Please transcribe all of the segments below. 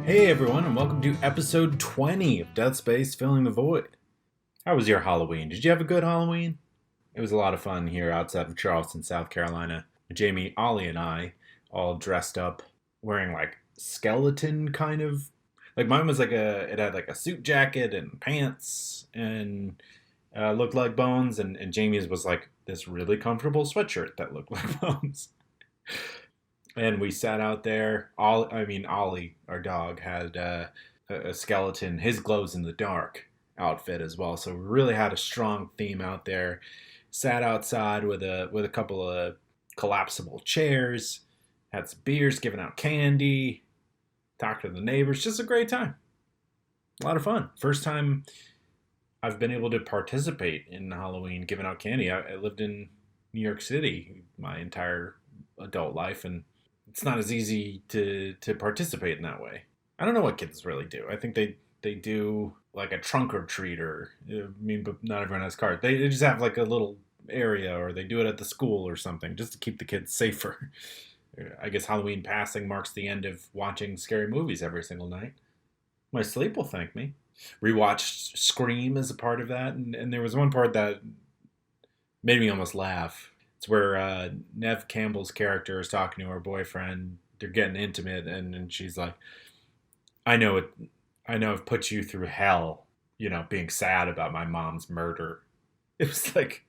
Hey everyone, and welcome to episode 20 of Dead Space Filling the Void. How was your Halloween? Did you have a good Halloween? It was a lot of fun here outside of Charleston, South Carolina. Jamie, Ollie, and I all dressed up wearing like skeleton kind of. Like mine was it had like a suit jacket and pants and looked like bones, and Jamie's was like this really comfortable sweatshirt that looked like bones. And we sat out there. Ollie, our dog, had a skeleton, his glows in the dark outfit as well. So we really had a strong theme out there. Sat outside with a couple of collapsible chairs, had some beers, giving out candy, talked to the neighbors. Just a great time. A lot of fun. First time I've been able to participate in Halloween, giving out candy. I lived in New York City my entire adult life, and it's not as easy to participate in that way. I don't know what kids really do. I think they do like a trunk or treat, or but not everyone has cards. They just have like a little area, or they do it at the school or something, just to keep the kids safer. I guess Halloween passing marks the end of watching scary movies every single night. My sleep will thank me. Rewatched Scream as a part of that, and there was one part that made me almost laugh. It's where Nev Campbell's character is talking to her boyfriend. They're getting intimate, and she's like, "I know it. I know I've put you through hell. You know, being sad about my mom's murder." It was like,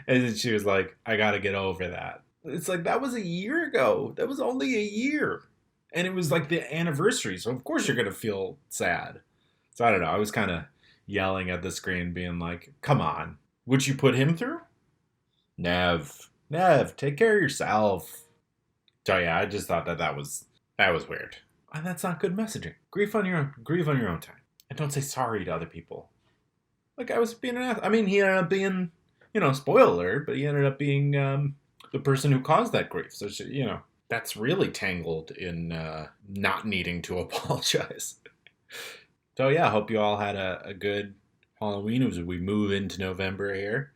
and then she was like, "I got to get over that." It's like that was a year ago. That was only a year, and it was like the anniversary. So of course you're gonna feel sad. So I don't know. I was kind of yelling at the screen, being like, "Come on, would you put him through?" Nev, take care of yourself. So yeah, I just thought that was weird. And that's not good messaging. Grieve on your own time, and don't say sorry to other people. Like I was being an ass. I mean, he ended up being, spoiler alert, but he ended up being the person who caused that grief. So that's really tangled in not needing to apologize. So yeah, I hope you all had a good Halloween as we move into November here.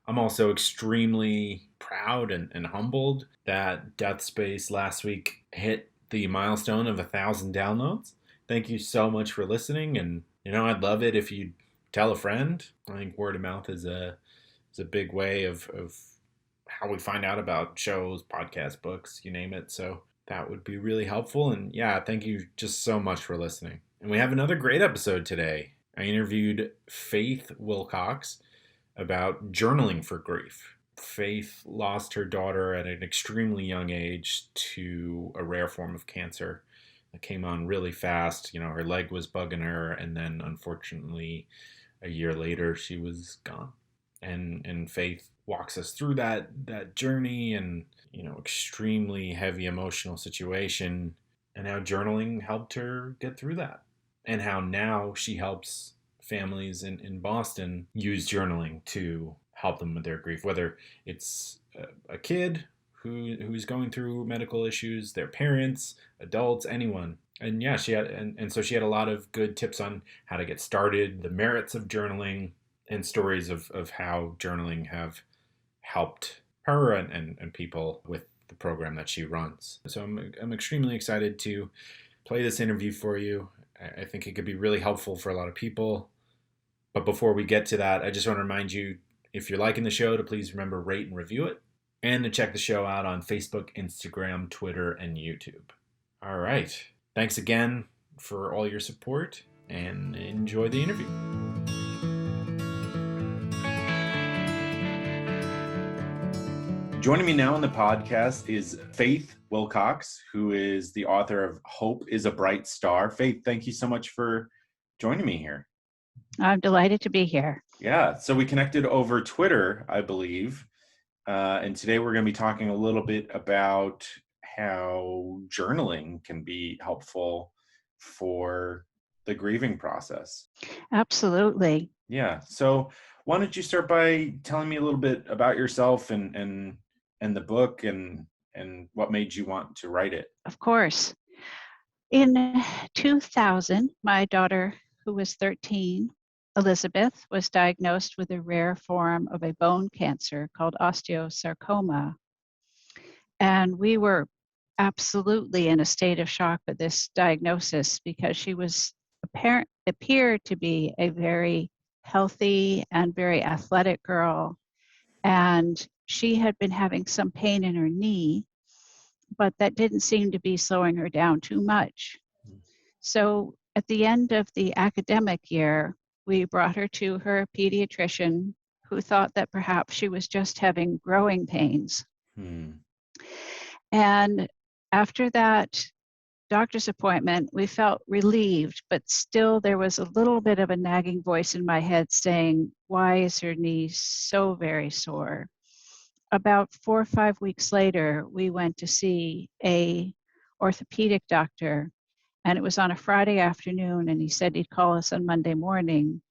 I'm also extremely proud and humbled that Death Space last week hit the milestone of 1,000 downloads. Thank you so much for listening, and I'd love it if you'd tell a friend. I think word of mouth is a big way of how we find out about shows, podcasts, books, you name it. So that would be really helpful. And yeah, thank you just so much for listening. And we have another great episode today. I interviewed Faith Wilcox about journaling for grief. Faith lost her daughter at an extremely young age to a rare form of cancer that came on really fast. Her leg was bugging her, and then unfortunately, a year later, she was gone. And Faith walks us through that journey, and extremely heavy emotional situation, and how journaling helped her get through that, and how now she helps families in Boston use journaling to help them with their grief, whether it's a kid who's going through medical issues, their parents, adults, anyone. And yeah, so she had a lot of good tips on how to get started, the merits of journaling, and stories of how journaling have helped her and people with the program that she runs. So I'm extremely excited to play this interview for you. I think it could be really helpful for a lot of people. But before we get to that, I just want to remind you, if you're liking the show, to please remember, rate and review it, and to check the show out on Facebook, Instagram, Twitter, and YouTube. All right. Thanks again for all your support, and enjoy the interview. Joining me now on the podcast is Faith Wilcox, who is the author of Hope is a Bright Star. Faith, thank you so much for joining me here. I'm delighted to be here. Yeah, so we connected over Twitter, I believe, and today we're going to be talking a little bit about how journaling can be helpful for the grieving process. Absolutely. Yeah, so why don't you start by telling me a little bit about yourself and the book and what made you want to write it? Of course. In 2000, my daughter, who was 13, Elizabeth, was diagnosed with a rare form of a bone cancer called osteosarcoma. And we were absolutely in a state of shock with this diagnosis because she was appeared to be a very healthy and very athletic girl. And she had been having some pain in her knee, but that didn't seem to be slowing her down too much. So at the end of the academic year, we brought her to her pediatrician, who thought that perhaps she was just having growing pains. Hmm. And after that doctor's appointment, we felt relieved, but still there was a little bit of a nagging voice in my head saying, why is her knee so very sore? About 4 or 5 weeks later, we went to see a orthopedic doctor, and it was on a Friday afternoon, and he said he'd call us on Monday morning.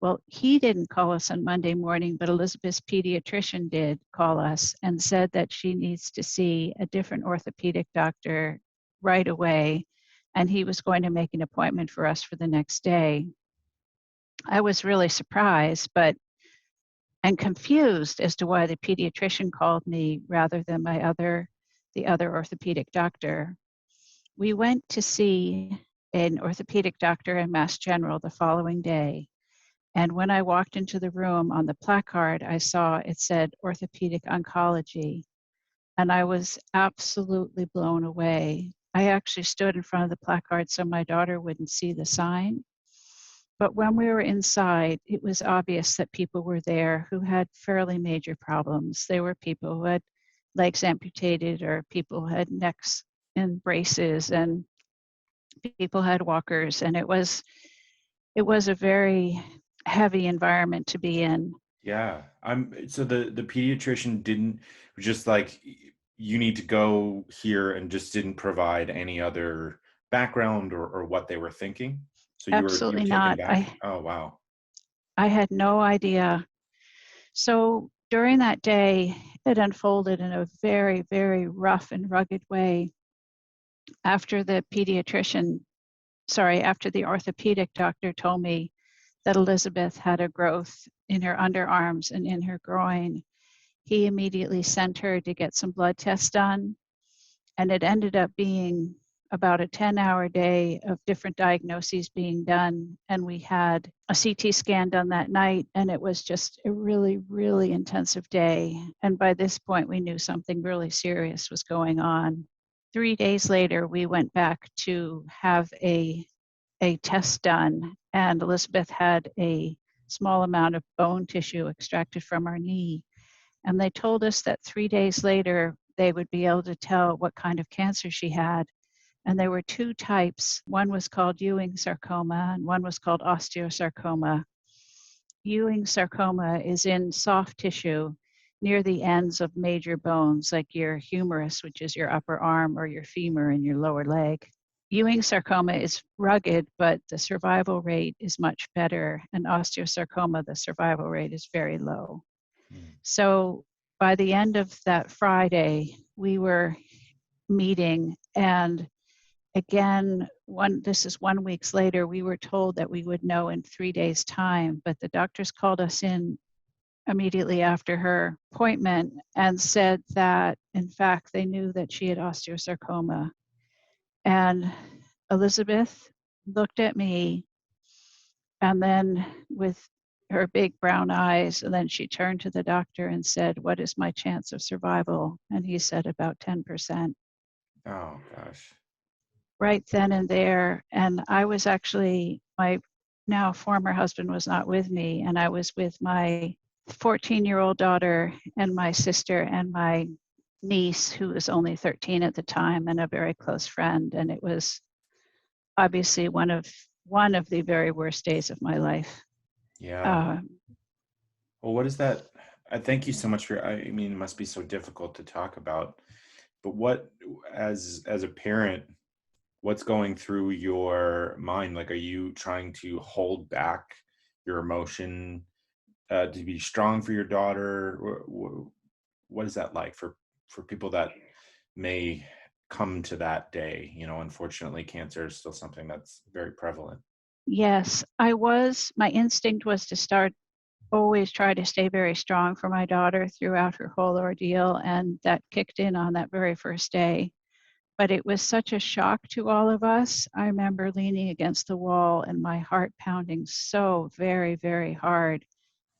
Well, he didn't call us on Monday morning, but Elizabeth's pediatrician did call us and said that she needs to see a different orthopedic doctor right away, and he was going to make an appointment for us for the next day. I was really surprised, and confused as to why the pediatrician called me rather than the other orthopedic doctor. We went to see an orthopedic doctor in Mass General the following day. And when I walked into the room, on the placard, I saw it said orthopedic oncology. And I was absolutely blown away. I actually stood in front of the placard so my daughter wouldn't see the sign. But when we were inside, it was obvious that people were there who had fairly major problems. They were people who had legs amputated, or people who had necks in braces, and people had walkers. And it was a very heavy environment to be in. Yeah. So the pediatrician didn't just like you need to go here and just didn't provide any other background or what they were thinking. So you were Absolutely taken not. back. I Oh wow. I had no idea. So during that day, it unfolded in a very, very rough and rugged way. After the after the orthopedic doctor told me that Elizabeth had a growth in her underarms and in her groin, he immediately sent her to get some blood tests done. And it ended up being about a 10-hour day of different diagnoses being done. And we had a CT scan done that night, and it was just a really, really intensive day. And by this point, we knew something really serious was going on. 3 days later, we went back to have a test done, and Elizabeth had a small amount of bone tissue extracted from her knee. And they told us that 3 days later, they would be able to tell what kind of cancer she had. And there were two types. One was called Ewing sarcoma, and one was called osteosarcoma. Ewing sarcoma is in soft tissue near the ends of major bones, like your humerus, which is your upper arm, or your femur in your lower leg. Ewing sarcoma is rugged, but the survival rate is much better. And osteosarcoma, the survival rate is very low. Hmm. So by the end of that Friday, we were meeting, and again, this is 1 week later, we were told that we would know in 3 days' time, but the doctors called us in immediately after her appointment and said that, in fact, they knew that she had osteosarcoma. And Elizabeth looked at me, and then with her big brown eyes, and then she turned to the doctor and said, what is my chance of survival? And he said about 10%. Oh gosh. Right then and there. And I was actually, my now former husband was not with me, and I was with my 14-year-old daughter and my sister and my niece, who was only 13 at the time, and a very close friend. And it was obviously one of the very worst days of my life. Yeah. Uh, Well, what is that? I thank you so much for, I mean, it must be so difficult to talk about, but what, as a parent, what's going through your mind? Like, are you trying to hold back your emotion to be strong for your daughter? What is that like for people that may come to that day? Unfortunately, cancer is still something that's very prevalent. yes, my instinct was to always try to stay very strong for my daughter throughout her whole ordeal, and that kicked in on that very first day. but it was such a shock to all of us. I remember leaning against the wall and my heart pounding so very, very hard.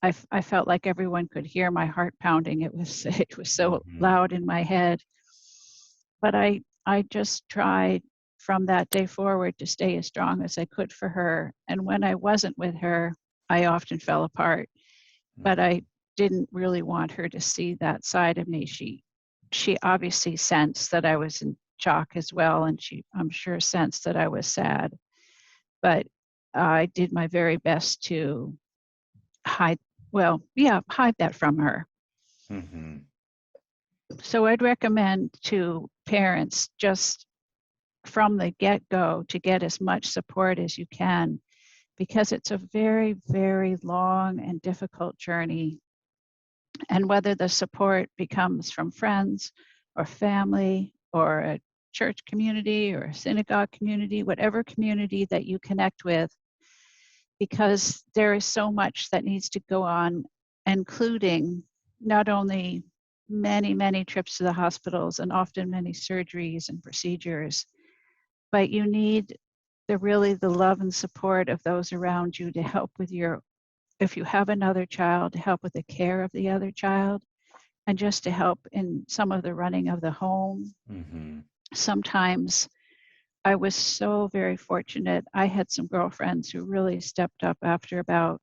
I felt like everyone could hear my heart pounding. It was it was so Mm-hmm. loud in my head. But I just tried from that day forward to stay as strong as I could for her. And when I wasn't with her, I often fell apart. But I didn't really want her to see that side of me. She obviously sensed that I was in shock as well, and she, I'm sure, sensed that I was sad. But I did my very best to hide, well, yeah, hide that from her. Mm-hmm. So I'd recommend to parents just from the get-go to get as much support as you can, because it's a very, very long and difficult journey. And whether the support becomes from friends or family or a church community or a synagogue community, whatever community that you connect with, because there is so much that needs to go on, including not only many, many trips to the hospitals and often many surgeries and procedures, but you need the love and support of those around you to help with your, if you have another child, to help with the care of the other child, and just to help in some of the running of the home. Mm-hmm. Sometimes I was so very fortunate. I had some girlfriends who really stepped up after about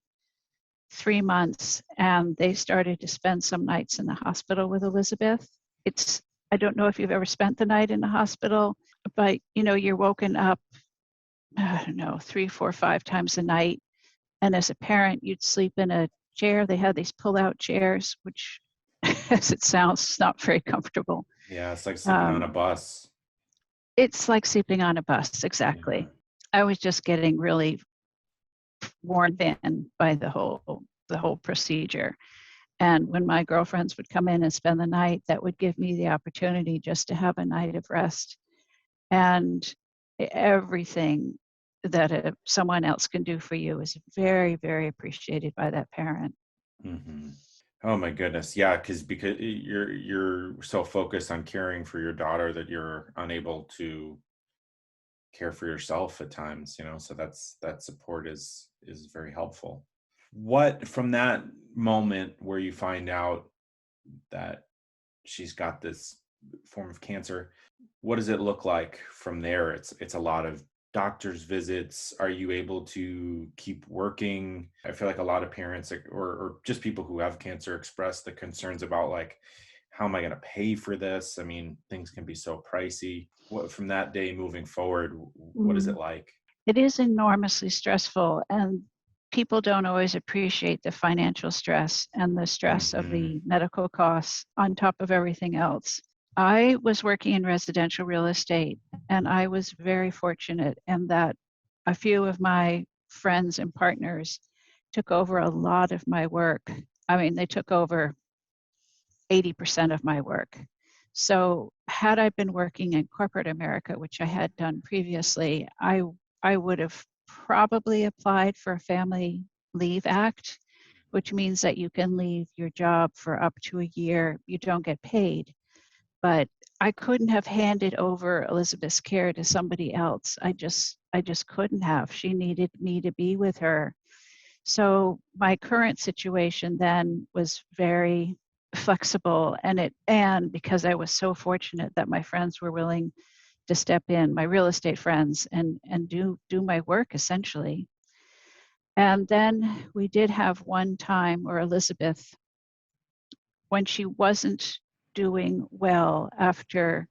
3 months, and they started to spend some nights in the hospital with Elizabeth. It's, I don't know if you've ever spent the night in the hospital, but you're woken up, I don't know, 3, 4, 5 times a night. And as a parent, you'd sleep in a chair. They had these pull-out chairs, which, as it sounds, not very comfortable. Yeah, it's like sleeping on a Um, bus. it's like sleeping on a bus, Yeah. exactly. I was just getting really worn thin by the whole procedure. And when my girlfriends would come in and spend the night, that would give me the opportunity just to have a night of rest. And everything that someone else can do for you is very, very appreciated by that parent. Mm-hmm. Oh my goodness. Yeah, because you're so focused on caring for your daughter that you're unable to care for yourself at times, so that support is very helpful. What from that moment where you find out that she's got this form of cancer, what does it look like from there? It's a lot of doctor's visits. Are you able to keep working? I feel like a lot of parents, like, or just people who have cancer, express the concerns about, like, how am I going to pay for this? I mean, things can be so pricey. What from that day moving forward, what is it Mm. like? It is enormously stressful, and people don't always appreciate the financial stress and the stress of Hmm. the medical costs on top of everything else. I was working in residential real estate, and I was very fortunate in that a few of my friends and partners took over a lot of my work. I mean, they took over 80% of my work. So had I been working in corporate America, which I had done previously, I would have probably applied for a Family Leave Act, which means that you can leave your job for up to a year. You don't get paid. But I couldn't have handed over Elizabeth's care to somebody else. I just couldn't have. She needed me to be with her. So my current situation then was very flexible, and because I was so fortunate that my friends were willing to step in, my real estate friends, and do my work essentially. And then we did have one time where Elizabeth, when she wasn't doing well after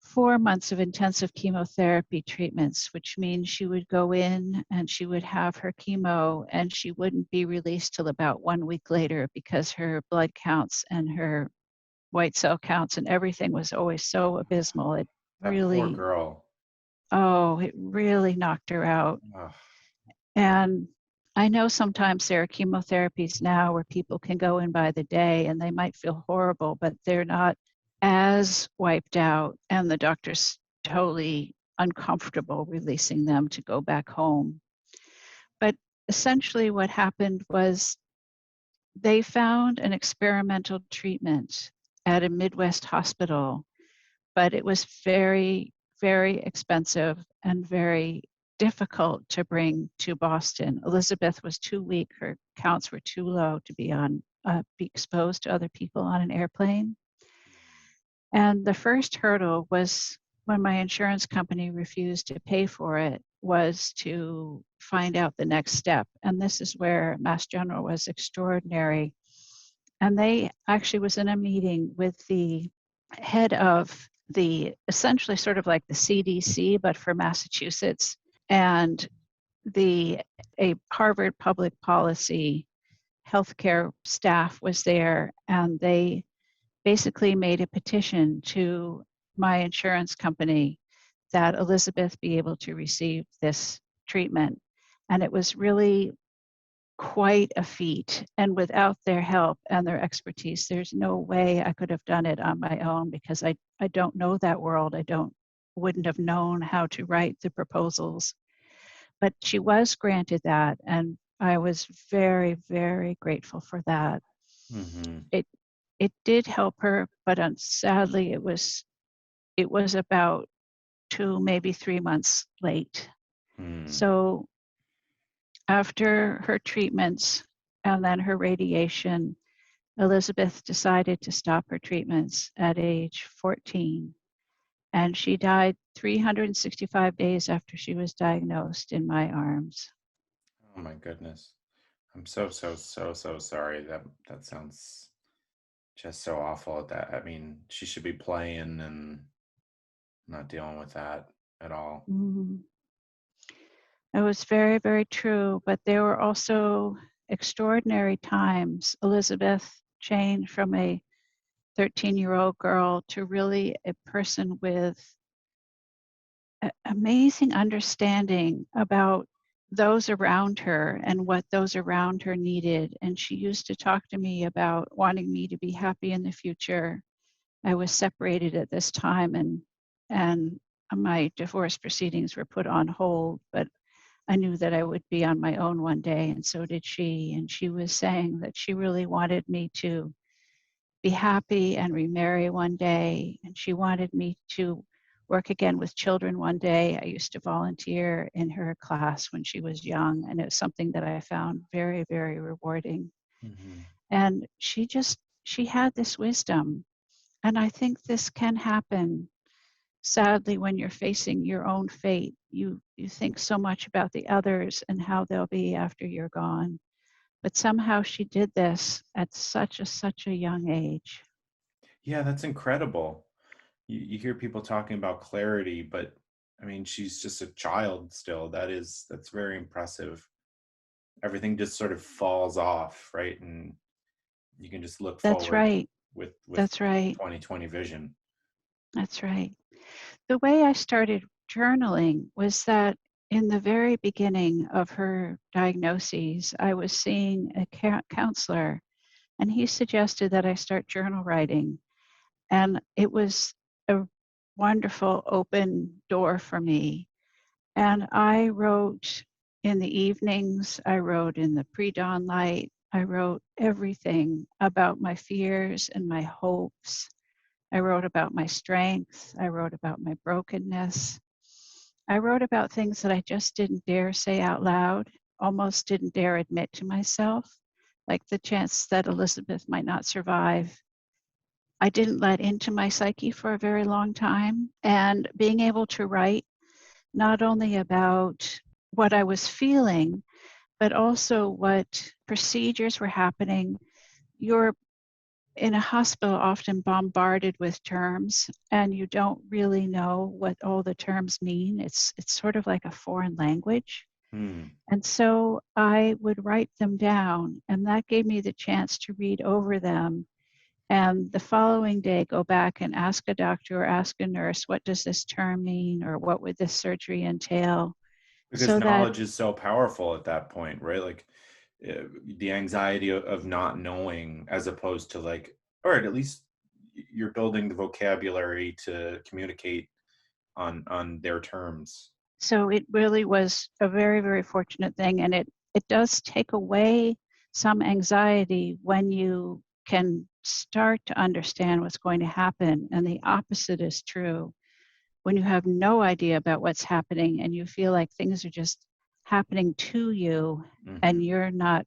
4 months of intensive chemotherapy treatments, which means she would go in and she would have her chemo and she wouldn't be released till about 1 week later because her blood counts and her white cell counts and everything was always so abysmal. It That poor really, girl. oh, it really knocked her out. Ugh. And I know sometimes there are chemotherapies now where people can go in by the day and they might feel horrible, but they're not as wiped out, and the doctor's totally uncomfortable releasing them to go back home. But essentially, what happened was they found an experimental treatment at a Midwest hospital but it was very, very expensive and very difficult to bring to Boston. Elizabeth was too weak. Her counts were too low to be exposed to other people on an airplane. And the first hurdle was when my insurance company refused to pay for it, was to find out the next step. And this is where Mass General was extraordinary. And they actually was in a meeting with the head of the essentially sort of like the CDC, but for Massachusetts, and a Harvard public policy healthcare staff was there, and they basically made a petition to my insurance company that Elizabeth be able to receive this treatment. And it was really quite a feat. And without their help and their expertise, there's no way I could have done it on my own, because I don't know that world. Wouldn't have known how to write the proposals. But she was granted that, and I was very, very grateful for that. Mm-hmm. It did help her, but sadly it was about 2, maybe 3 months late. So after her treatments and then her radiation, Elizabeth decided to stop her treatments at age 14. And she died 365 days after she was diagnosed in my arms. Oh my goodness. I'm so sorry. That sounds just so awful. That, I mean, she should be playing and not dealing with that at all. Mm-hmm. It was very, very true, but there were also extraordinary times. Elizabeth changed from a 13-year-old girl to really a person with amazing understanding about those around her and what those around her needed. And she used to talk to me about wanting me to be happy in the future. I was separated at this time, and my divorce proceedings were put on hold, but I knew that I would be on my own one day, and so did she. And she was saying that she really wanted me to be happy and remarry one day, and she wanted me to work again with children one day. I used to volunteer in her class when she was young, and it was something that I found very, very rewarding. Mm-hmm. And she had this wisdom, and I think this can happen. Sadly, when you're facing your own fate, you think so much about the others and how they'll be after you're gone. But somehow she did this at such a young age. Yeah, that's incredible. You hear people talking about clarity, but I mean, she's just a child still. That's very impressive. Everything just sort of falls off, right? And you can just look That's forward right. with That's right. 2020 vision. That's right. The way I started journaling was that in the very beginning of her diagnoses, I was seeing a counselor, and he suggested that I start journal writing. And it was a wonderful open door for me. And I wrote in the evenings, I wrote in the pre-dawn light, I wrote everything about my fears and my hopes. I wrote about my strength. I wrote about my brokenness. I wrote about things that I just didn't dare say out loud, almost didn't dare admit to myself, like the chance that Elizabeth might not survive. I didn't let into my psyche for a very long time. And being able to write not only about what I was feeling, but also what procedures were happening. You're in a hospital often bombarded with terms, and you don't really know what all the terms mean. It's sort of like a foreign language. And so I would write them down, and that gave me the chance to read over them. And the following day, go back and ask a doctor or ask a nurse, what does this term mean, or what would this surgery entail? Because So that, knowledge is so powerful at that point, right? Like the anxiety of not knowing, as opposed to like, all right, at least you're building the vocabulary to communicate on their terms. so it really was a very, very fortunate thing. And it does take away some anxiety when you can start to understand what's going to happen. And the opposite is true. When you have no idea about what's happening and you feel like things are just happening to you Hmm. and you're not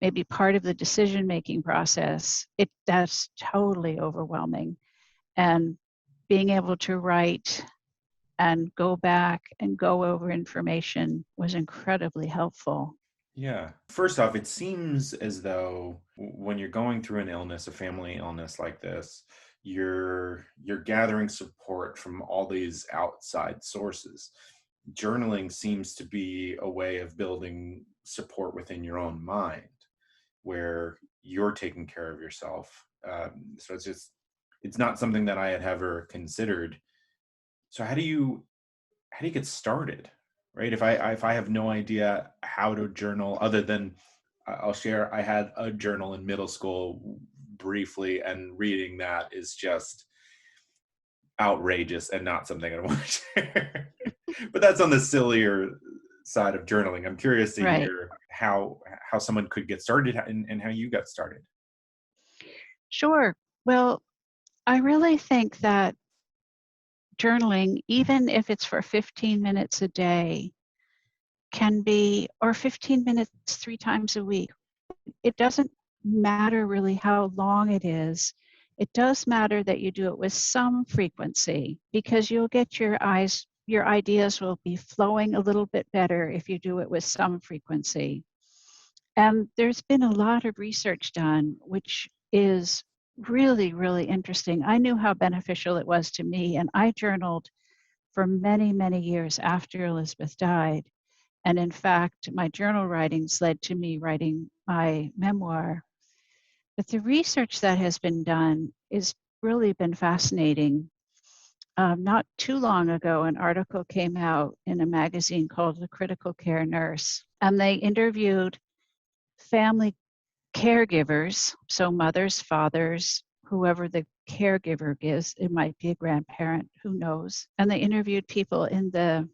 maybe part of the decision-making process, that's totally overwhelming. And being able to write and go back and go over information was incredibly helpful. Yeah. First off, it seems as though when you're going through an illness, a family illness like this, you're gathering support from all these outside sources. Journaling seems to be a way of building support within your own mind, where you're taking care of yourself. So it's not something that I had ever considered. So how do you get started, right? If I have no idea how to journal, other than I'll share, I had a journal in middle school briefly, and reading that is just outrageous and not something I want to share. But that's on the sillier side of journaling. I'm curious to Right. hear how someone could get started, and how you got started. Sure. Well, I really think that journaling, even if it's for 15 minutes a day, can be, or 15 minutes 3 times a week. It doesn't matter really how long it is. It does matter that you do it with some frequency, because you'll get your ideas will be flowing a little bit better if you do it with some frequency. And there's been a lot of research done, which is really, really interesting. I knew how beneficial it was to me, and I journaled for many, many years after Elizabeth died. And in fact, my journal writings led to me writing my memoir. But the research that has been done has really been fascinating. Not too long ago, an article came out in a magazine called The Critical Care Nurse, and they interviewed family caregivers, so mothers, fathers, whoever the caregiver is, it might be a grandparent, who knows. And they interviewed people in the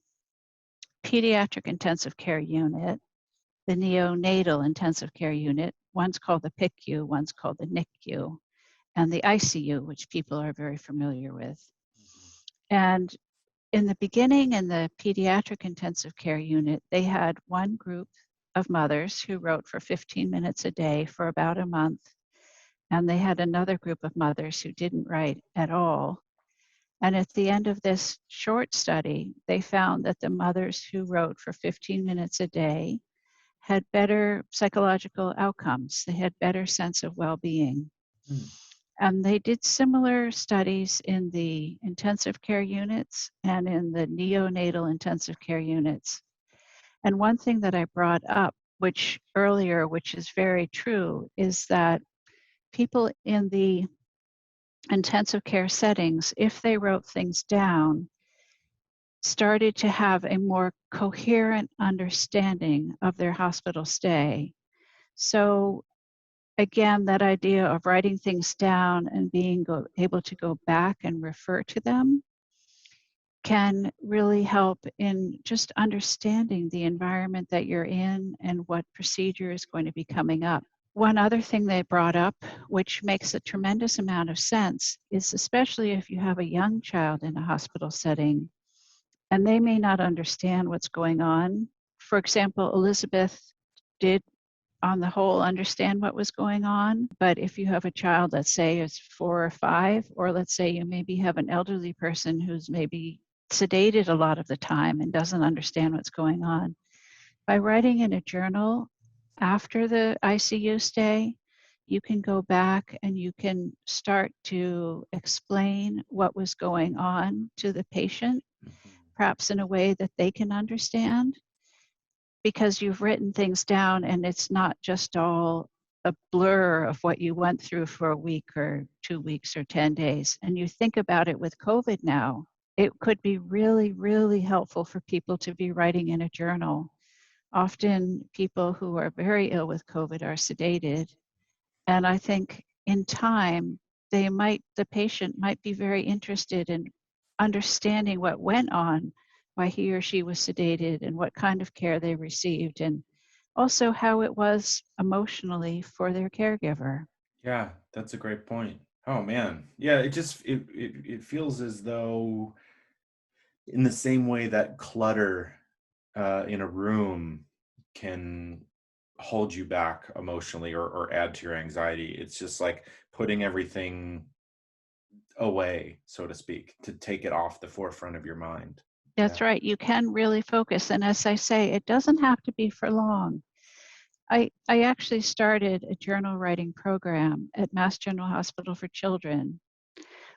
pediatric intensive care unit, the neonatal intensive care unit. One's called the PICU, one's called the NICU, and the ICU, which people are very familiar with. And in the beginning, in the pediatric intensive care unit, they had one group of mothers who wrote for 15 minutes a day for about a month. And they had another group of mothers who didn't write at all. And at the end of this short study, they found that the mothers who wrote for 15 minutes a day had better psychological outcomes. They had better sense of well-being. Hmm. And they did similar studies in the intensive care units and in the neonatal intensive care units. And one thing that I brought up, which is very true, is that people in the intensive care settings, if they wrote things down, started to have a more coherent understanding of their hospital stay. So again, that idea of writing things down and being able to go back and refer to them can really help in just understanding the environment that you're in and what procedure is going to be coming up. One other thing they brought up, which makes a tremendous amount of sense, is especially if you have a young child in a hospital setting and they may not understand what's going on. For example, Elizabeth did, on the whole, understand what was going on. But if you have a child, let's say is 4 or 5, or let's say you maybe have an elderly person who's maybe sedated a lot of the time and doesn't understand what's going on, by writing in a journal after the ICU stay, you can go back and you can start to explain what was going on to the patient, perhaps in a way that they can understand, because you've written things down and it's not just all a blur of what you went through for a week or 2 weeks or 10 days. And you think about it with COVID now, it could be really, really helpful for people to be writing in a journal. Often people who are very ill with COVID are sedated. And I think in time, the patient might be very interested in understanding what went on, why he or she was sedated and what kind of care they received, and also how it was emotionally for their caregiver. Yeah, that's a great point. Oh man. Yeah, it feels as though in the same way that clutter in a room can hold you back emotionally or add to your anxiety, it's just like putting everything away, so to speak, to take it off the forefront of your mind. That's Yeah. right. You can really focus. And as I say, it doesn't have to be for long. I actually started a journal writing program at Mass General Hospital for Children,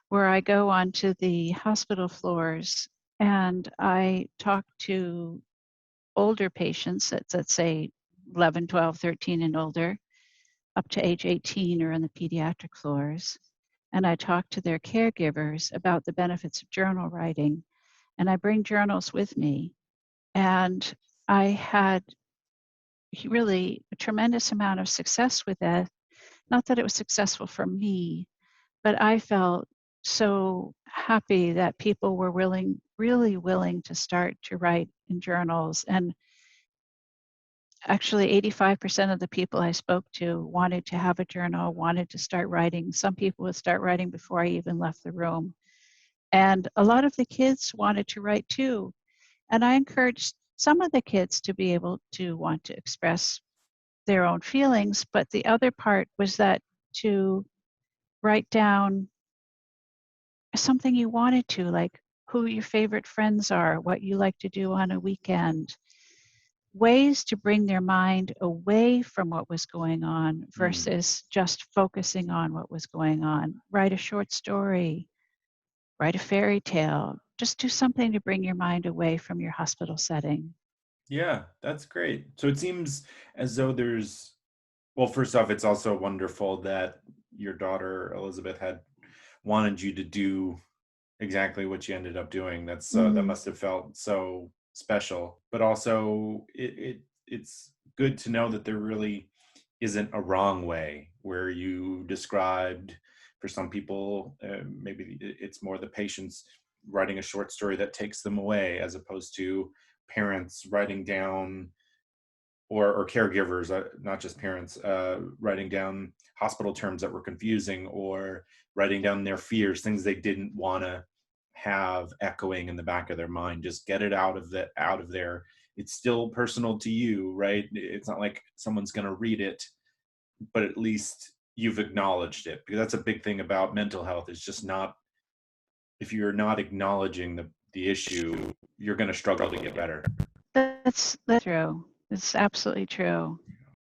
where I go onto the hospital floors and I talk to older patients, let's say 11, 12, 13 and older, up to age 18 or on the pediatric floors. And I talk to their caregivers about the benefits of journal writing. And I bring journals with me. And I had really a tremendous amount of success with that. Not that it was successful for me, but I felt so happy that people were really willing to start to write in journals. And actually, 85% of the people I spoke to wanted to have a journal, wanted to start writing. Some people would start writing before I even left the room. And a lot of the kids wanted to write too. And I encouraged some of the kids to be able to want to express their own feelings. But the other part was that to write down something you wanted to, like who your favorite friends are, what you like to do on a weekend, ways to bring their mind away from what was going on Mm. versus just focusing on what was going on. Write a short story, write a fairy tale, just do something to bring your mind away from your hospital setting. Yeah, that's great. So it seems as though there's, well, first off, it's also wonderful that your daughter Elizabeth had wanted you to do exactly what you ended up doing. That Mm, must have felt so special. But also, it's good to know that there really isn't a wrong way where you described. For some people, maybe it's more the patients writing a short story that takes them away, as opposed to parents writing down or caregivers, not just parents, writing down hospital terms that were confusing or writing down their fears, things they didn't want to have echoing in the back of their mind. Just get it out of there. It's still personal to you, right? It's not like someone's going to read it, but at least you've acknowledged it, because that's a big thing about mental health. Is just not, if you're not acknowledging the issue, you're going to struggle to get better. that's true. It's absolutely true.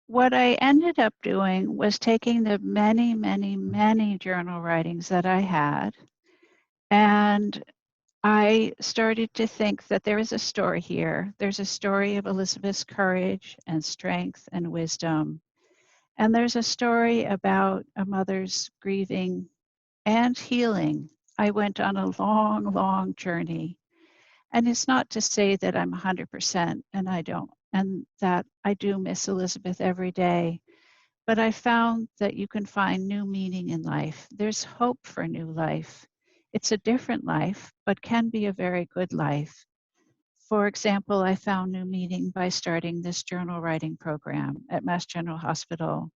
What I ended up doing was taking the many journal writings that I had, and I started to think that there is a story here. There's a story of Elizabeth's courage and strength and wisdom. And there's a story about a mother's grieving and healing. I went on a long journey. And it's not to say that I'm 100% and I don't, and that I do miss Elizabeth every day. But I found that you can find new meaning in life. There's hope for new life. It's a different life, but can be a very good life. For example, I found new meaning by starting this journal writing program at Mass General Hospital.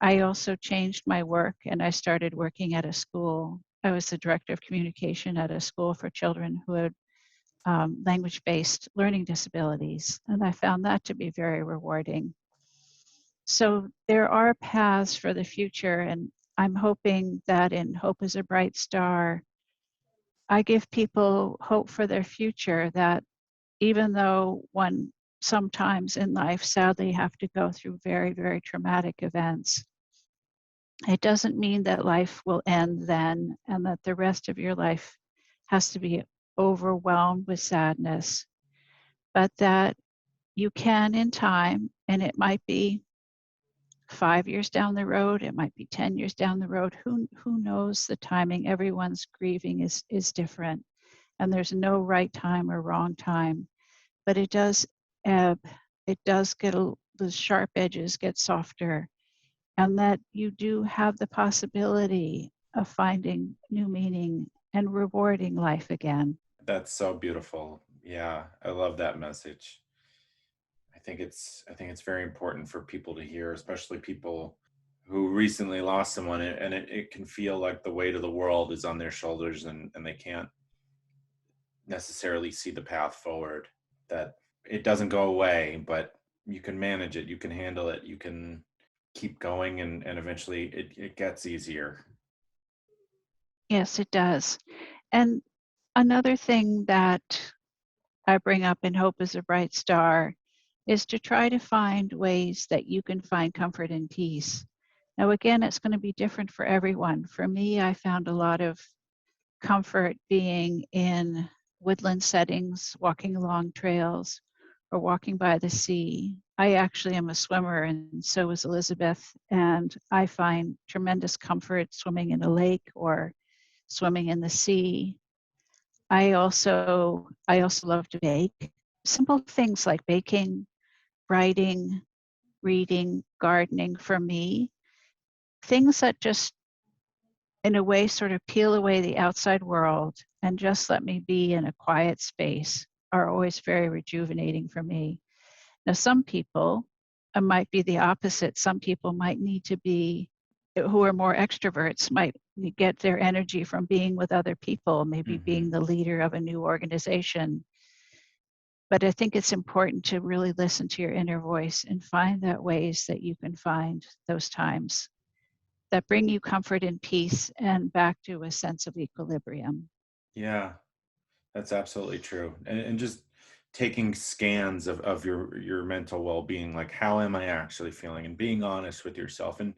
I also changed my work and I started working at a school. I was the director of communication at a school for children who had language based learning disabilities, and I found that to be very rewarding. So there are paths for the future, and I'm hoping that in Hope is a Bright Star, I give people hope for their future, that even though one sometimes in life sadly have to go through very traumatic events, it doesn't mean that life will end then and that the rest of your life has to be overwhelmed with sadness, but that you can in time, and it might be 5 years down the road, it might be 10 years down the road. Who knows the timing? Everyone's grieving is different, and there's no right time or wrong time. But it does ebb. It does the sharp edges get softer, and that you do have the possibility of finding new meaning and rewarding life again. That's so beautiful. Yeah, I love that message. I think it's very important for people to hear, especially people who recently lost someone, and it can feel like the weight of the world is on their shoulders, and they can't necessarily see the path forward. That it doesn't go away, but you can manage it, you can handle it, you can keep going, and eventually it gets easier. Yes, it does. And another thing that I bring up in Hope is a Bright Star is to try to find ways that you can find comfort and peace. Now, again, it's going to be different for everyone. For me, I found a lot of comfort being in woodland settings, walking along trails, or walking by the sea. I actually am a swimmer, and so is Elizabeth, and I find tremendous comfort swimming in a lake or swimming in the sea. I also love to bake. Simple things like baking, writing, reading, gardening for me, things that just in a way sort of peel away the outside world and just let me be in a quiet space are always very rejuvenating for me. Now, some people might be the opposite. Some people might need to be, who are more extroverts, might get their energy from being with other people, maybe being Hmm. the leader of a new organization. But I think it's important to really listen to your inner voice and find that ways that you can find those times that bring you comfort and peace and back to a sense of equilibrium. Yeah, that's absolutely true. And just taking scans of your mental well-being, like how am I actually feeling, and being honest with yourself. And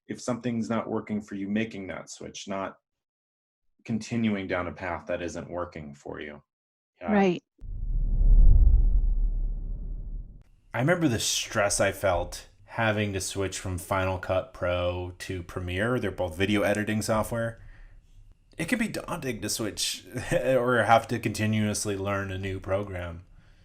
if something's not working for you, making that switch, not continuing down a path that isn't working for you. Yeah. Right. I remember the stress I felt having to switch from Final Cut Pro to Premiere. They're both video editing software. It can be daunting to switch or have to continuously learn a new program.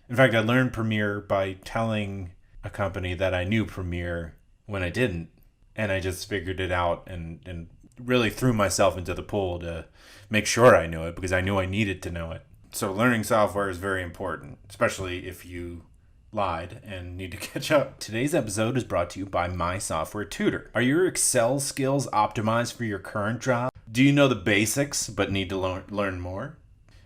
In fact, I learned Premiere by telling a company that I knew Premiere when I didn't. And I just figured it out and really threw myself into the pool to make sure I knew it because I knew I needed to know it. So learning software is very important, especially if you lied and need to catch up. Today's episode is brought to you by My Software Tutor. Are your Excel skills optimized for your current job? Do you know the basics but need to learn more?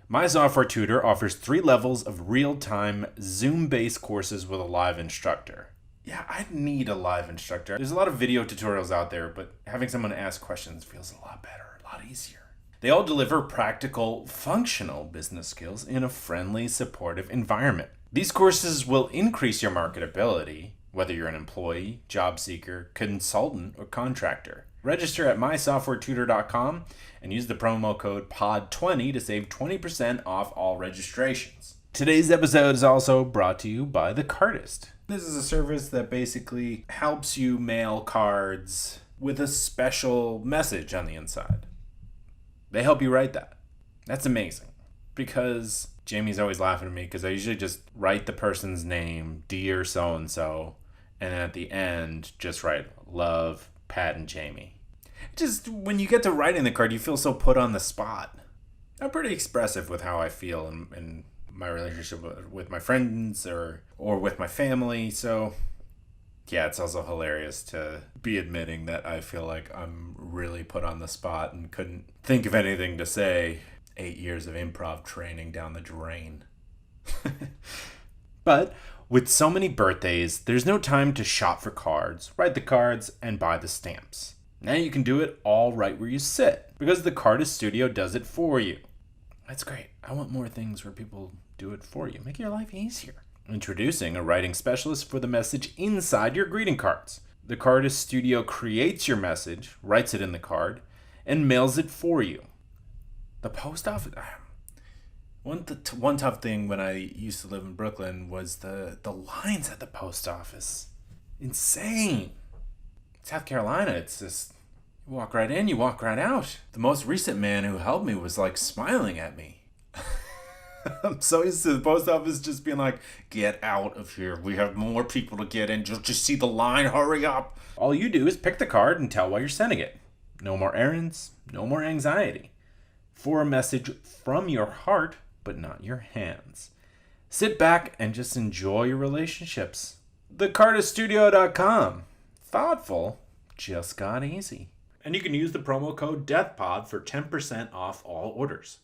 My Software Tutor offers 3 levels of real-time Zoom-based courses with a live instructor. Yeah, I need a live instructor. There's a lot of video tutorials out there, but having someone ask questions feels a lot better, a lot easier. They all deliver practical, functional business skills in a friendly, supportive environment. These courses will increase your marketability, whether you're an employee, job seeker, consultant, or contractor. Register at mysoftwaretutor.com and use the promo code POD20 to save 20% off all registrations. Today's episode is also brought to you by The Cardist. This is a service that basically helps you mail cards with a special message on the inside. They help you write that. That's amazing. Because Jamie's always laughing at me because I usually just write the person's name, Dear so-and-so, and then at the end, just write, love, Pat and Jamie. Just when you get to writing the card, you feel so put on the spot. I'm pretty expressive with how I feel in my relationship with my friends or with my family, so yeah, it's also hilarious to be admitting that I feel like I'm really put on the spot and couldn't think of anything to say. 8 years of improv training down the drain. But with so many birthdays, there's no time to shop for cards, write the cards, and buy the stamps. Now you can do it all right where you sit because the Cardist Studio does it for you. That's great. I want more things where people do it for you. Make your life easier. Introducing a writing specialist for the message inside your greeting cards. The Cardist Studio creates your message, writes it in the card, and mails it for you. The post office. One tough thing when I used to live in Brooklyn was the lines at the post office. Insane. South Carolina, it's just you walk right in, you walk right out. The most recent man who helped me was like smiling at me. I'm so used to the post office just being like, get out of here. We have more people to get in. Just see the line. Hurry up. All you do is pick the card and tell why you're sending it. No more errands, no more anxiety. For a message from your heart, but not your hands. Sit back and just enjoy your relationships. TheCardistStudio.com. Thoughtful, just got easy. And you can use the promo code DEATHPOD for 10% off all orders.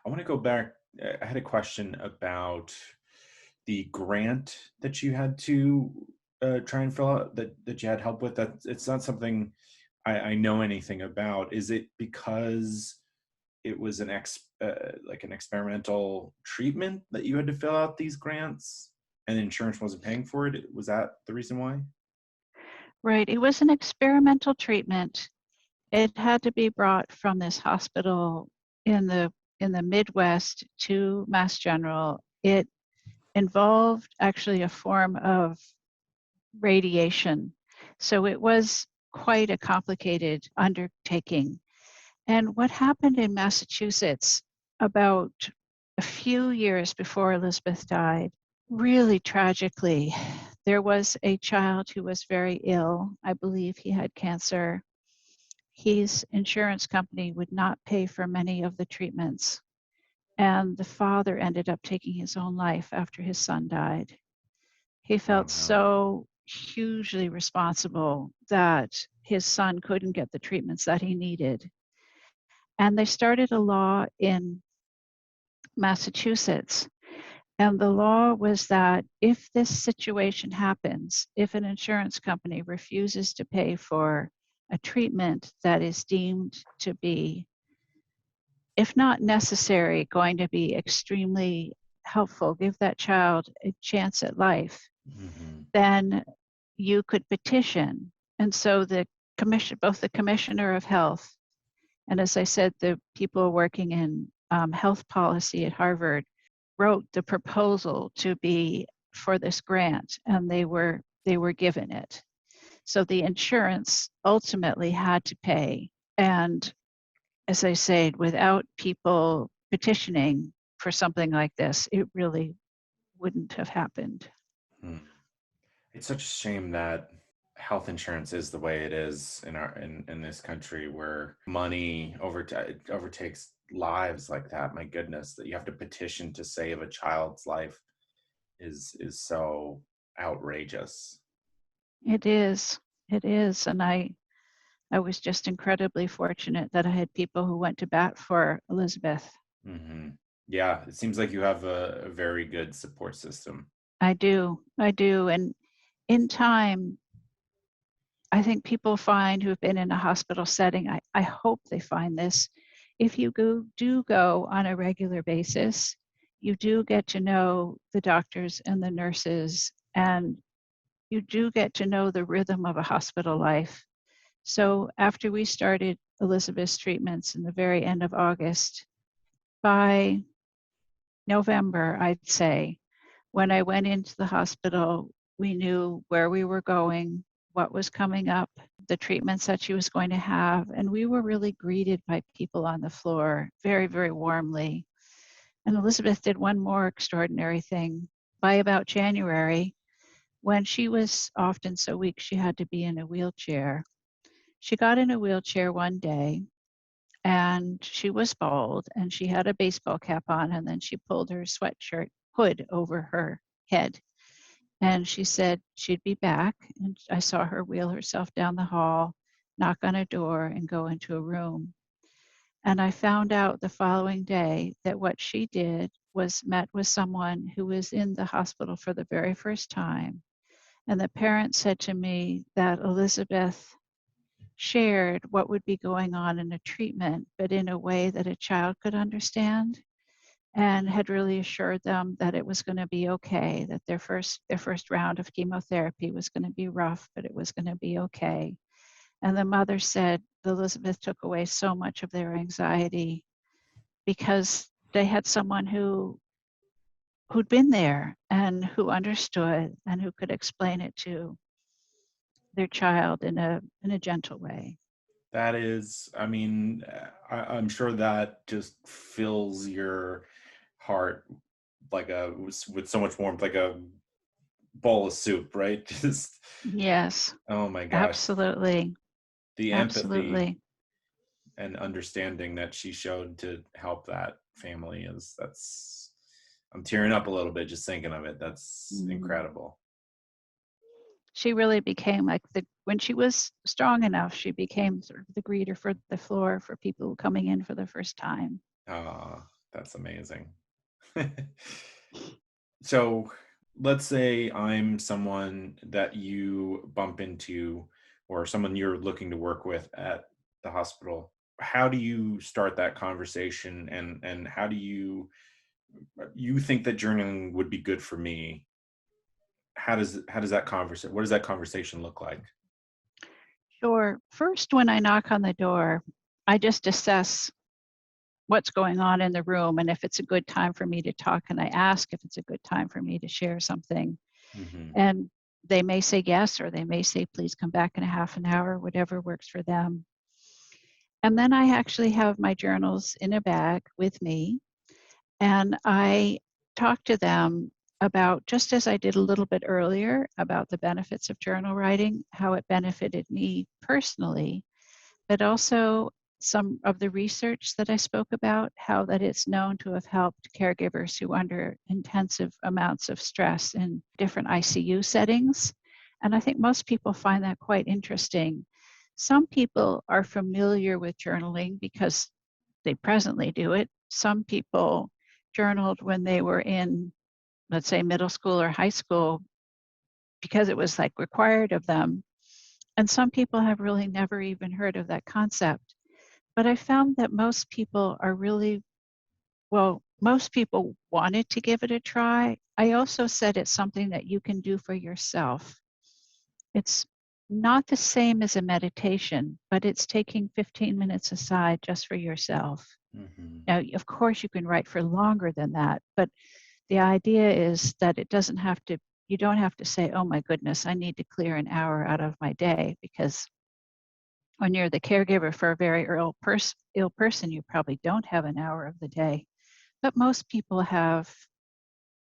I want to go back. I had a question about the grant that you had to try and fill out, that you had help with. That it's not something I know anything about. Is it because it was like an experimental treatment that you had to fill out these grants and insurance wasn't paying for it? Was that the reason why? Right. It was an experimental treatment. It had to be brought from this hospital in the Midwest to Mass General. It involved actually a form of radiation. So it was quite a complicated undertaking. And what happened in Massachusetts about a few years before Elizabeth died, really tragically, there was a child who was very ill. I believe he had cancer. His insurance company would not pay for many of the treatments. And the father ended up taking his own life after his son died. He felt so hugely responsible that his son couldn't get the treatments that he needed. And they started a law in Massachusetts. And the law was that if this situation happens, if an insurance company refuses to pay for a treatment that is deemed to be, if not necessary, going to be extremely helpful, give that child a chance at life, then you could petition. And so the commission, both the commissioner of health, and as I said, the people working in health policy at Harvard wrote the proposal to be for this grant, and they were given it. So the insurance ultimately had to pay. And as I said, without people petitioning for something like this, it really wouldn't have happened. It's such a shame that health insurance is the way it is in this country, where money overtakes lives like that. My goodness, that you have to petition to save a child's life is so outrageous. It is. And I was just incredibly fortunate that I had people who went to bat for Elizabeth. Mm-hmm. Yeah, it seems like you have a very good support system. I do. And in time, I think people find who have been in a hospital setting, I hope they find this, if you do go on a regular basis, you do get to know the doctors and the nurses, and you do get to know the rhythm of a hospital life. So after we started Elizabeth's treatments in the very end of August, by November, I'd say, when I went into the hospital, we knew where we were going, what was coming up, the treatments that she was going to have, and we were really greeted by people on the floor very, very warmly. And Elizabeth did one more extraordinary thing. By about January, when she was often so weak she had to be in a wheelchair, she got in a wheelchair one day, and she was bald, and she had a baseball cap on, and then she pulled her sweatshirt hood over her head. And she said she'd be back. And I saw her wheel herself down the hall, knock on a door, and go into a room. And I found out the following day that what she did was met with someone who was in the hospital for the very first time. And the parent said to me that Elizabeth shared what would be going on in a treatment, but in a way that a child could understand, and had really assured them that it was going to be okay, that their first round of chemotherapy was going to be rough, but it was going to be okay. And the mother said Elizabeth took away so much of their anxiety because they had someone who'd been there and who understood and who could explain it to their child in a gentle way. That is, I mean, I'm sure that just fills your heart with so much warmth, like a bowl of soup, right? Just, Yes, oh my gosh, absolutely. the empathy Absolutely. and understanding that she showed to help that family I'm tearing up a little bit just thinking of it. That's incredible. She really became like when she was strong enough, she became sort of the greeter for the floor for people coming in for the first time. Ah, that's amazing. So let's say I'm someone that you bump into or someone you're looking to work with at the hospital. How do you start that conversation, and how do you think that journaling would be good for me? How does that conversation what does that conversation look like? Sure. First, when I knock on the door, I just assess what's going on in the room and if it's a good time for me to talk. And I ask if it's a good time for me to share something. Hmm. And they may say yes, or they may say, please come back in a half an hour, whatever works for them. And then I actually have my journals in a bag with me. And I talk to them about, just as I did a little bit earlier, about the benefits of journal writing, how it benefited me personally, but also some of the research that I spoke about, how that it's known to have helped caregivers who are under intensive amounts of stress in different ICU settings. And I think most people find that quite interesting. Some people are familiar with journaling because they presently do it. Some people journaled when they were in, let's say, middle school or high school because it was like required of them. And some people have really never even heard of that concept. But I found that most people are really, well, most people wanted to give it a try. I also said it's something that you can do for yourself. It's not the same as a meditation, but it's taking 15 minutes aside just for yourself. Hmm. Now, of course, you can write for longer than that, but the idea is that it doesn't have to, you don't have to say, oh my goodness, I need to clear an hour out of my day, because when you're the caregiver for a very ill person, you probably don't have an hour of the day. But most people have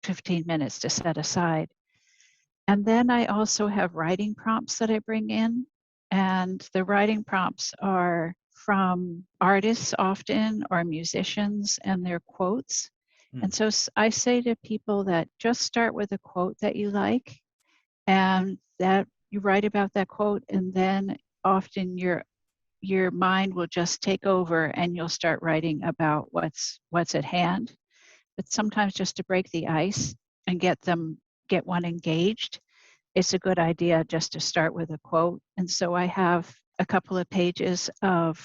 15 minutes to set aside. And then I also have writing prompts that I bring in. And the writing prompts are from artists often or musicians and their quotes. And so I say to people that just start with a quote that you like, and that you write about that quote, and then often your mind will just take over and you'll start writing about what's at hand. But sometimes just to break the ice and get one engaged, it's a good idea just to start with a quote. And so I have a couple of pages of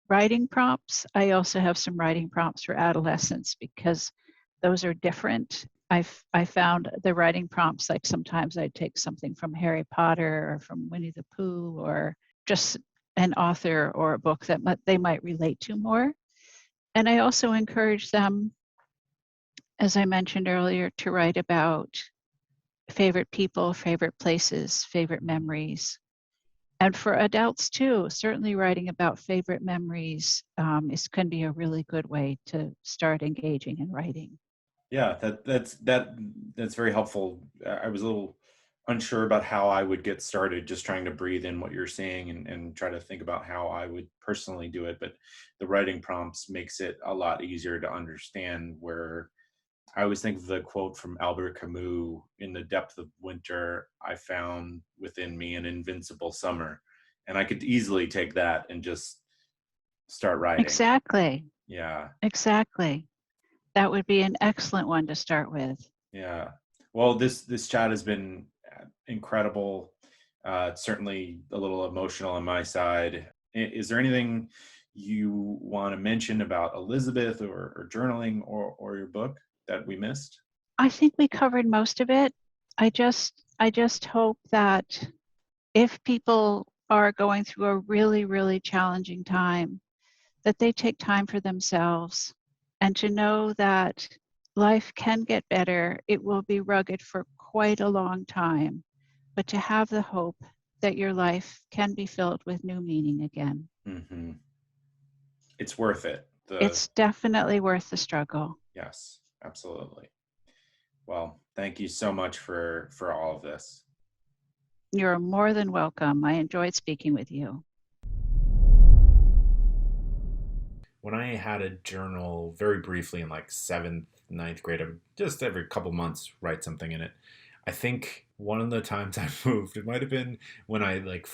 writing prompts. I also have some writing prompts for adolescents because those are different. I found the writing prompts, like sometimes I'd take something from Harry Potter or from Winnie the Pooh, or just an author or a book that they might relate to more. And I also encourage them, as I mentioned earlier, to write about favorite people, favorite places, favorite memories. And for adults too, certainly writing about favorite memories can be a really good way to start engaging in writing. Yeah, that's very helpful. I was a little unsure about how I would get started, just trying to breathe in what you're saying and try to think about how I would personally do it. But the writing prompts makes it a lot easier to understand. Where I always think of the quote from Albert Camus: "In the depth of winter, I found within me an invincible summer," and I could easily take that and just start writing. Exactly, Yeah. exactly. That would be an excellent one to start with. Yeah. Well, this chat has been incredible. Certainly a little emotional on my side. Is there anything you want to mention about Elizabeth or journaling or your book that we missed? I think we covered most of it. I just hope that if people are going through a really, really challenging time, that they take time for themselves and to know that life can get better. It will be rugged for quite a long time, but to have the hope that your life can be filled with new meaning again. Hmm. It's worth it. It's definitely worth the struggle. Yes, absolutely. Well, thank you so much for all of this. You're more than welcome. I enjoyed speaking with you. When I had a journal very briefly in like seventh, ninth grade, I would just every couple months write something in it. I think one of the times I moved, it might have been when I like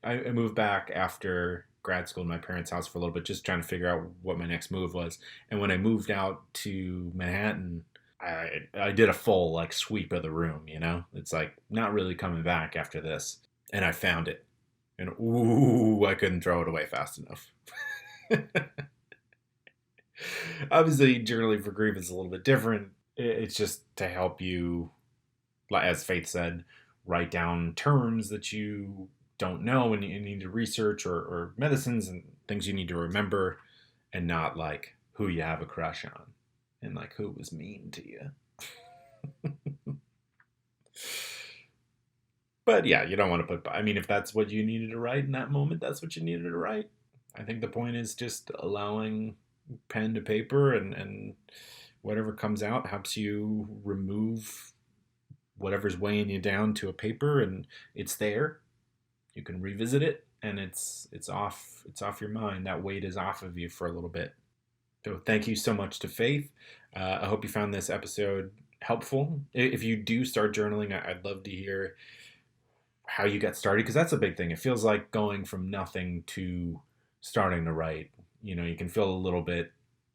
I moved back after grad school in my parents' house for a little bit, just trying to figure out what my next move was. And when I moved out to Manhattan, I did a full like sweep of the room, you know? It's like not really coming back after this. And I found it. And ooh, I couldn't throw it away fast enough. Obviously, journaling for grief is a little bit different. It's just to help you, as Faith said, write down terms that you don't know and you need to research, or medicines and things you need to remember, and not like who you have a crush on and like who was mean to you. But yeah, you don't want to I mean, if that's what you needed to write in that moment, that's what you needed to write. I think the point is just allowing pen to paper, and whatever comes out helps you remove whatever's weighing you down to a paper, and it's there. You can revisit it, and it's off your mind. That weight is off of you for a little bit. So thank you so much to Faith. I hope you found this episode helpful. If you do start journaling, I'd love to hear how you got started, because that's a big thing. It feels like going from nothing to starting to write. You know, you can feel a little bit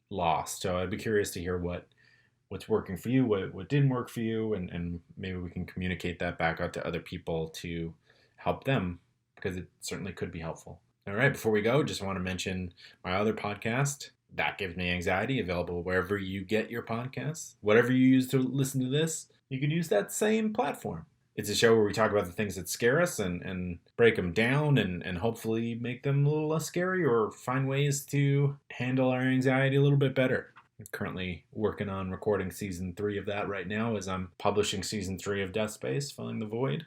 lost. So I'd be curious to hear what's working for you, what didn't work for you, and maybe we can communicate that back out to other people to help them, because it certainly could be helpful. All right, before we go, just want to mention my other podcast, That Gives Me Anxiety, available wherever you get your podcasts. Whatever you use to listen to this, you can use that same platform. It's a show where we talk about the things that scare us and break them down and hopefully make them a little less scary, or find ways to handle our anxiety a little bit better. I'm currently working on recording season 3 of that right now, as I'm publishing season 3 of Death Space, Filling the Void.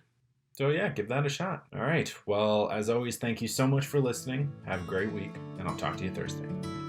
So yeah, give that a shot. All right. Well, as always, thank you so much for listening. Have a great week, and I'll talk to you Thursday.